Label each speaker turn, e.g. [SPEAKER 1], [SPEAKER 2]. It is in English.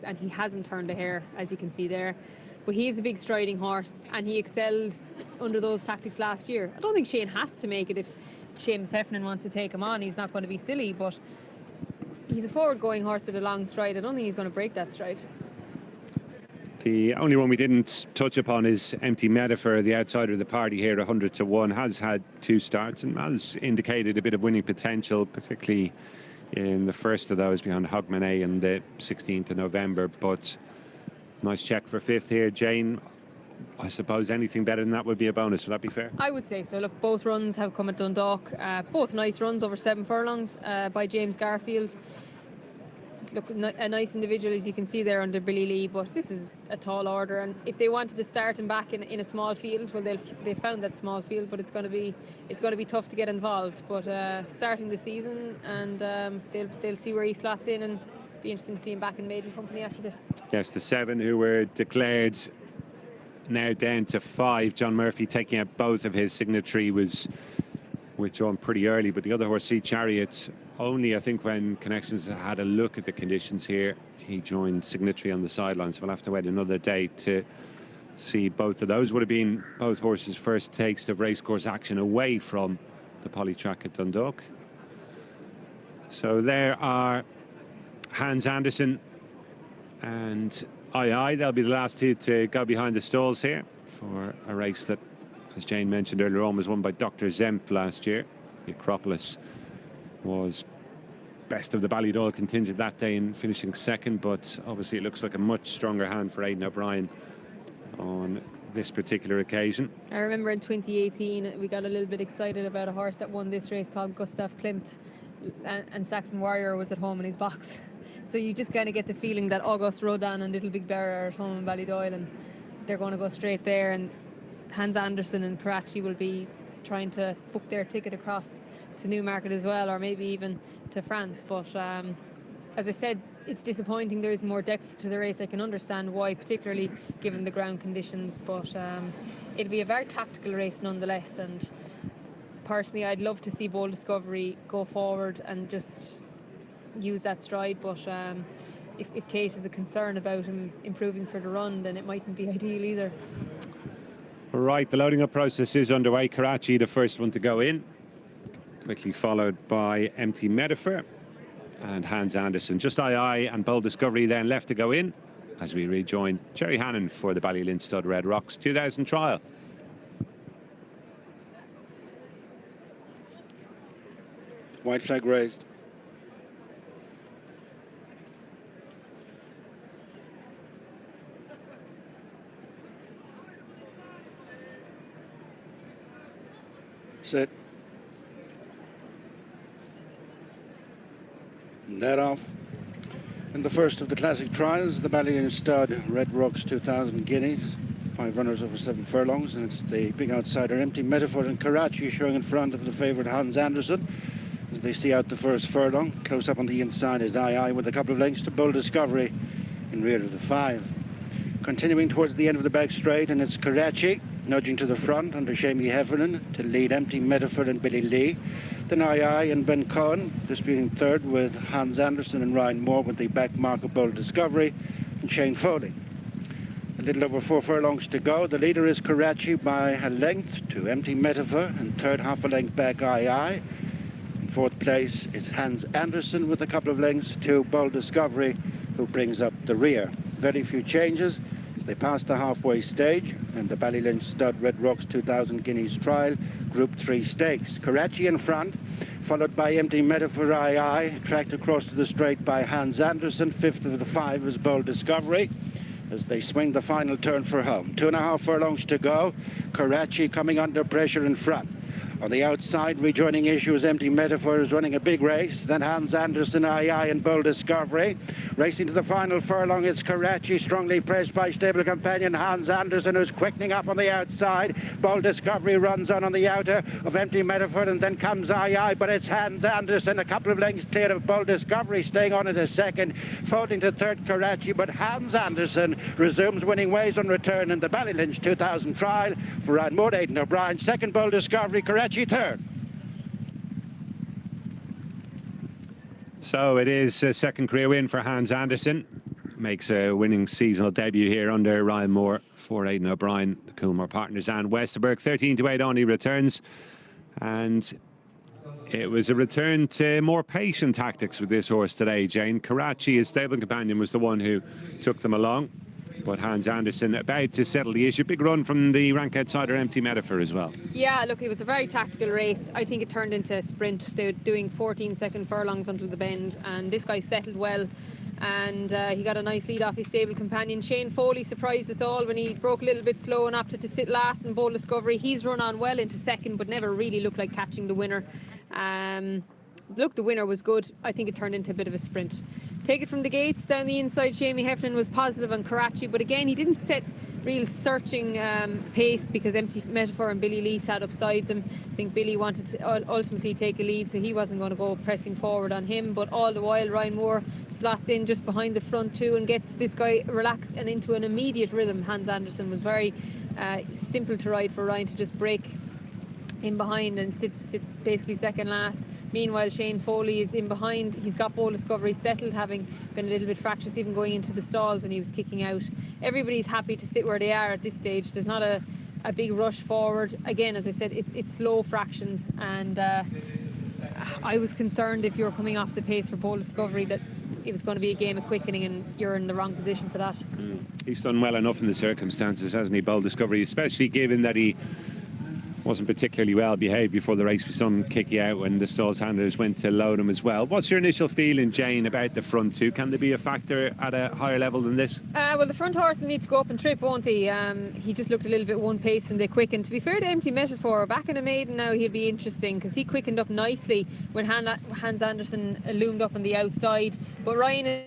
[SPEAKER 1] and he hasn't turned a hair, as you can see there. But he is a big striding horse, and he excelled under those tactics last year. I don't think Shane has to make it if Seamus Heffernan wants to take him on. He's not going to be silly, but he's a forward-going horse with a long stride. I don't think he's going to break that stride.
[SPEAKER 2] The only one we didn't touch upon is Empty Metaphor, the outsider of the party here, 100 to 1, has had 2 starts and has indicated a bit of winning potential, particularly in the first of those behind Hogmanay on the 16th of November. But nice check for 5th here. Jane, I suppose anything better than that would be a bonus. Would that be fair?
[SPEAKER 1] I would say so. Look, both runs have come at Dundalk. Both nice runs over 7 furlongs by James Garfield. Look, a nice individual, as you can see there, under Billy Lee, but this is a tall order, and if they wanted to start him back in a small field, well, they found that small field, but it's going to be tough to get involved. But starting the season, and they'll see where he slots in, and be interesting to see him back in maiden company after this.
[SPEAKER 2] Yes, the 7 who were declared now down to 5. John Murphy taking out both of his. Signatory was withdrawn pretty early, but the other horse, Sea Chariot, only I think when Connections had a look at the conditions here, he joined Signatory on the sidelines. We'll have to wait another day to see both of those. Would have been both horses' first taste of racecourse action away from the Polytrack at Dundalk. So there are Hans Andersen and II. They'll be the last 2 to go behind the stalls here for a race that, as Jane mentioned earlier on, was won by Dr. Zemph last year. The Acropolis was best of the Ballydoyle contingent that day in finishing 2nd, but obviously it looks like a much stronger hand for Aidan O'Brien on this particular occasion.
[SPEAKER 1] I remember in 2018 we got a little bit excited about a horse that won this race called Gustav Klimt, and Saxon Warrior was at home in his box. So you just kind of get the feeling that August Rodin and Little Big Bear are at home in Ballydoyle, and they're going to go straight there, and Hans Andersen and Karachi will be trying to book their ticket across to Newmarket as well, or maybe even to France. But as I said, it's disappointing there isn't more depth to the race. I can understand why, particularly given the ground conditions, but it'll be a very tactical race nonetheless, and personally I'd love to see Bold Discovery go forward and just use that stride, but if Kate is a concern about him improving for the run, then it mightn't be ideal either.
[SPEAKER 2] Right, the loading up process is underway. Karachi, the first one to go in, quickly followed by Empty Metaphor and Hans Andersen. Just II and Bold Discovery then left to go in as we rejoin Jerry Hannon for the Ballylynch Stud Red Rocks 2000 trial.
[SPEAKER 3] White flag raised. Sit. That off. In the first of the classic trials, the Ballylynch Stud Red Rocks 2000 guineas. 5 runners over 7 furlongs, and it's the big outsider Empty Metaphor and Karachi showing in front of the favourite Hans Andersen. As they see out the first furlong, close up on the inside is II with a couple of lengths to Bold Discovery in rear of the 5. Continuing towards the end of the back straight, and it's Karachi nudging to the front under Seamus Heffernan to lead Empty Metaphor and Billy Lee. Then II and Ben Cohen disputing third with Hans Andersen and Ryan Moore with the back mark of Bold Discovery and Shane Foley. A little over 4 furlongs to go. The leader is Karachi by a length to Empty Metaphor, and third half a length back II. In fourth place is Hans Andersen with a couple of lengths to Bold Discovery, who brings up the rear. Very few changes as they pass the halfway stage and the Ballylynch Stud Red Rocks 2000 guineas trial Group 3 stakes. Karachi in front, followed by Empty Metaphor II, tracked across to the straight by Hans Andersen. Fifth of the 5 is Bold Discovery as they swing the final turn for home. 2.5 furlongs to go. Karachi coming under pressure in front. On the outside, rejoining issue is Empty Metaphor, is running a big race. Then Hans Andersen, II and Bold Discovery. Racing to the final furlong, it's Karachi, strongly pressed by stable companion Hans Andersen, who's quickening up on the outside. Bold Discovery runs on the outer of Empty Metaphor, and then comes II, but it's Hans Andersen, a couple of lengths clear of Bold Discovery, staying on in a second, folding to third Karachi, but Hans Andersen resumes winning ways on return in the Ballylynch 2000 trial for Ryan Moore, Aidan O'Brien. Second Bold Discovery, Karachi third.
[SPEAKER 2] So it is a second career win for Hans Andersen. makes a winning seasonal debut here under Ryan Moore for Aidan O'Brien, the Coolmore partners, and Westerberg. 13-8 on, he returns. And it was a return to more patient tactics with this horse today, Jane. Karachi, his stable companion, was the one who took them along. But Hans Andersen about to settle the issue. Big run from the rank outsider Empty Metaphor as well.
[SPEAKER 1] Yeah, look, it was a very tactical race. I think it turned into a sprint. They were doing 14-second furlongs until the bend, and this guy settled well, and he got a nice lead off his stable companion. Shane Foley surprised us all when he broke a little bit slow and opted to sit last in Bold Discovery. He's run on well into second, but never really looked like catching the winner. Look, the winner was good. I think it turned into a bit of a sprint. Take it from the gates, down the inside, Shamie Heffernan was positive on Karachi, but again, he didn't set real searching pace because Empty Metaphor and Billy Lee sat up sides him. I think Billy wanted to ultimately take a lead, so he wasn't going to go pressing forward on him, but all the while Ryan Moore slots in just behind the front two and gets this guy relaxed and into an immediate rhythm. Hans Andersen was very simple to ride for Ryan to just break in behind and sit basically second last. Meanwhile, Shane Foley is in behind. He's got Bold Discovery settled, having been a little bit fractious even going into the stalls when he was kicking out. Everybody's happy to sit where they are at this stage. There's not a big rush forward. Again, as I said, it's slow fractions, and I was concerned if you were coming off the pace for Bold Discovery that it was going to be a game of quickening and you're in the wrong position for that.
[SPEAKER 2] He's done well enough in the circumstances, hasn't he, Bold Discovery, especially given that he wasn't particularly well behaved before the race with some kicky out when the stalls handlers went to load him as well. What's your initial feeling, Jane, about the front two? Can they be a factor at a higher level than this?
[SPEAKER 1] Well, the front horse will need to go up and trip, won't he? He just looked a little bit one pace when they quickened. To be fair to Empty Metaphor, back in a maiden now, he'll be interesting because he quickened up nicely when Hans Andersen loomed up on the outside. But Ryan